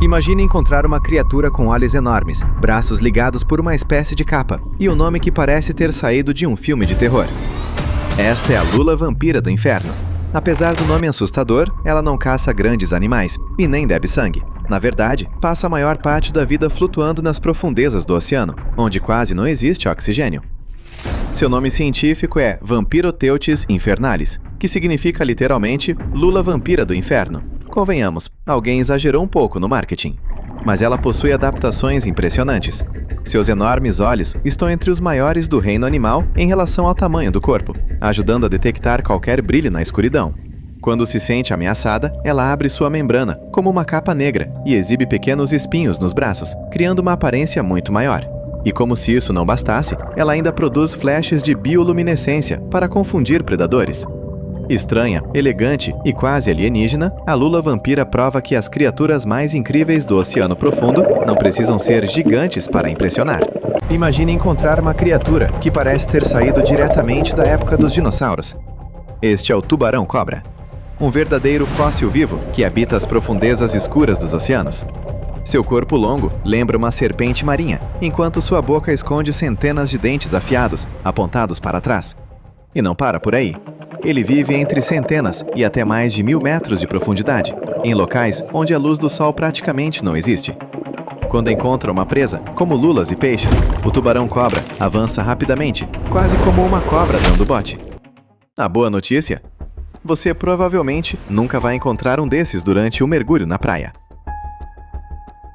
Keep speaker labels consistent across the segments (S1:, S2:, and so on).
S1: Imagine encontrar uma criatura com olhos enormes, braços ligados por uma espécie de capa, e um nome que parece ter saído de um filme de terror. Esta é a lula vampira do inferno. Apesar do nome assustador, ela não caça grandes animais e nem bebe sangue. Na verdade, passa a maior parte da vida flutuando nas profundezas do oceano, onde quase não existe oxigênio. Seu nome científico é Vampiroteuthis infernalis, que significa literalmente lula vampira do inferno. Convenhamos, alguém exagerou um pouco no marketing. Mas ela possui adaptações impressionantes. Seus enormes olhos estão entre os maiores do reino animal em relação ao tamanho do corpo, ajudando a detectar qualquer brilho na escuridão. Quando se sente ameaçada, ela abre sua membrana, como uma capa negra, e exibe pequenos espinhos nos braços, criando uma aparência muito maior. E como se isso não bastasse, ela ainda produz flashes de bioluminescência para confundir predadores. Estranha, elegante e quase alienígena, a lula vampira prova que as criaturas mais incríveis do oceano profundo não precisam ser gigantes para impressionar. Imagine encontrar uma criatura que parece ter saído diretamente da época dos dinossauros. Este é o tubarão-cobra, um verdadeiro fóssil vivo que habita as profundezas escuras dos oceanos. Seu corpo longo lembra uma serpente marinha, enquanto sua boca esconde centenas de dentes afiados, apontados para trás. E não para por aí. Ele vive entre centenas e até mais de 1000 metros de profundidade, em locais onde a luz do sol praticamente não existe. Quando encontra uma presa, como lulas e peixes, o tubarão-cobra avança rapidamente, quase como uma cobra dando bote. A boa notícia? Você provavelmente nunca vai encontrar um desses durante um mergulho na praia.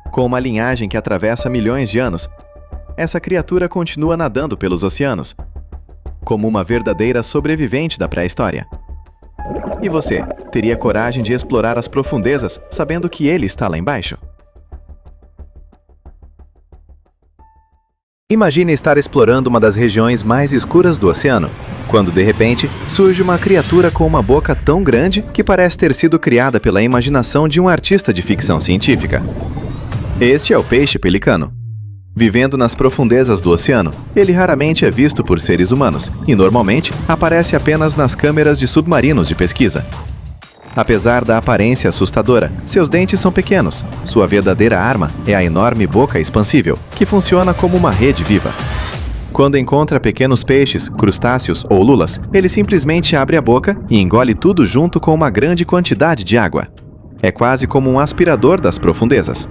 S1: Com uma linhagem que atravessa milhões de anos, essa criatura continua nadando pelos oceanos, como uma verdadeira sobrevivente da pré-história. E você, teria coragem de explorar as profundezas sabendo que ele está lá embaixo? Imagine estar explorando uma das regiões mais escuras do oceano, quando de repente surge uma criatura com uma boca tão grande que parece ter sido criada pela imaginação de um artista de ficção científica. Este é o peixe pelicano. Vivendo nas profundezas do oceano, ele raramente é visto por seres humanos e normalmente aparece apenas nas câmeras de submarinos de pesquisa. Apesar da aparência assustadora, seus dentes são pequenos. Sua verdadeira arma é a enorme boca expansível, que funciona como uma rede viva. Quando encontra pequenos peixes, crustáceos ou lulas, ele simplesmente abre a boca e engole tudo junto com uma grande quantidade de água. É quase como um aspirador das profundezas.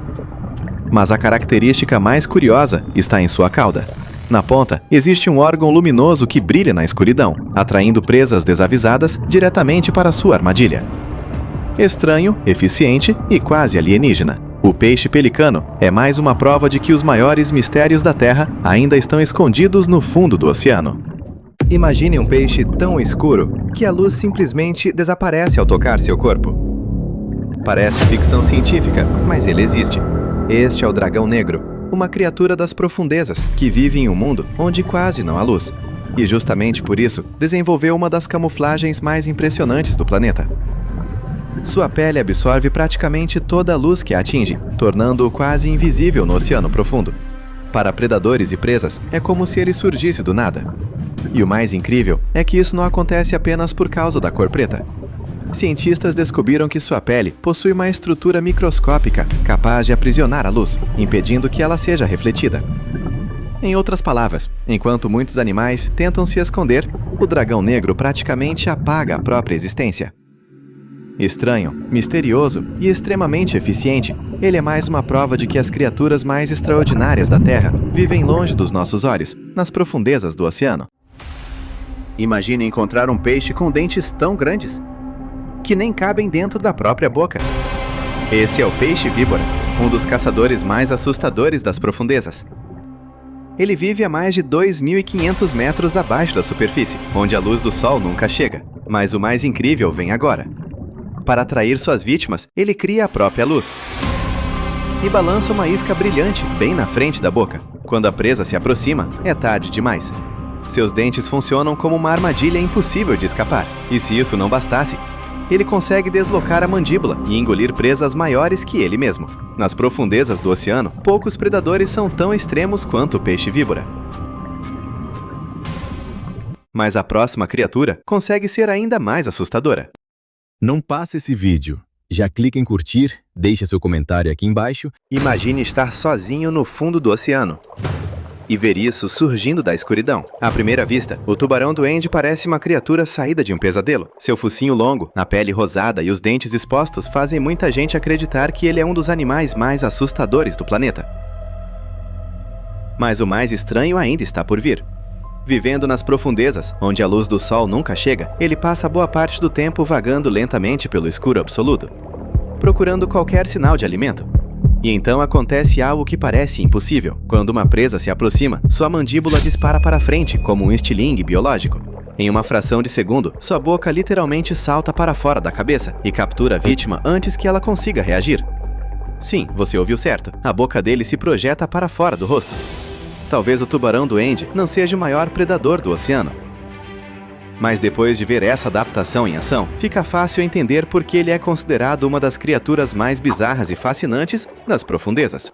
S1: Mas a característica mais curiosa está em sua cauda. Na ponta, existe um órgão luminoso que brilha na escuridão, atraindo presas desavisadas diretamente para sua armadilha. Estranho, eficiente e quase alienígena. O peixe pelicano é mais uma prova de que os maiores mistérios da Terra ainda estão escondidos no fundo do oceano. Imagine um peixe tão escuro que a luz simplesmente desaparece ao tocar seu corpo. Parece ficção científica, mas ele existe. Este é o dragão negro, uma criatura das profundezas que vive em um mundo onde quase não há luz. E justamente por isso, desenvolveu uma das camuflagens mais impressionantes do planeta. Sua pele absorve praticamente toda a luz que a atinge, tornando-o quase invisível no oceano profundo. Para predadores e presas, é como se ele surgisse do nada. E o mais incrível é que isso não acontece apenas por causa da cor preta. Cientistas descobriram que sua pele possui uma estrutura microscópica capaz de aprisionar a luz, impedindo que ela seja refletida. Em outras palavras, enquanto muitos animais tentam se esconder, o dragão negro praticamente apaga a própria existência. Estranho, misterioso e extremamente eficiente, ele é mais uma prova de que as criaturas mais extraordinárias da Terra vivem longe dos nossos olhos, nas profundezas do oceano. Imagine encontrar um peixe com dentes tão grandes que nem cabem dentro da própria boca. Esse é o peixe-víbora, um dos caçadores mais assustadores das profundezas. Ele vive a mais de 2.500 metros abaixo da superfície, onde a luz do sol nunca chega. Mas o mais incrível vem agora. Para atrair suas vítimas, ele cria a própria luz e balança uma isca brilhante bem na frente da boca. Quando a presa se aproxima, é tarde demais. Seus dentes funcionam como uma armadilha impossível de escapar. E se isso não bastasse, ele consegue deslocar a mandíbula e engolir presas maiores que ele mesmo. Nas profundezas do oceano, poucos predadores são tão extremos quanto o peixe-víbora. Mas a próxima criatura consegue ser ainda mais assustadora.
S2: Não passe esse vídeo. Já clica em curtir, deixa seu comentário aqui embaixo.
S1: Imagine estar sozinho no fundo do oceano e ver isso surgindo da escuridão. À primeira vista, o tubarão-duende parece uma criatura saída de um pesadelo. Seu focinho longo, a pele rosada e os dentes expostos fazem muita gente acreditar que ele é um dos animais mais assustadores do planeta. Mas o mais estranho ainda está por vir. Vivendo nas profundezas, onde a luz do sol nunca chega, ele passa boa parte do tempo vagando lentamente pelo escuro absoluto, procurando qualquer sinal de alimento. E então acontece algo que parece impossível. Quando uma presa se aproxima, sua mandíbula dispara para frente como um estilingue biológico. Em uma fração de segundo, sua boca literalmente salta para fora da cabeça e captura a vítima antes que ela consiga reagir. Sim, você ouviu certo. A boca dele se projeta para fora do rosto. Talvez o tubarão-duende não seja o maior predador do oceano. Mas depois de ver essa adaptação em ação, fica fácil entender por que ele é considerado uma das criaturas mais bizarras e fascinantes das profundezas.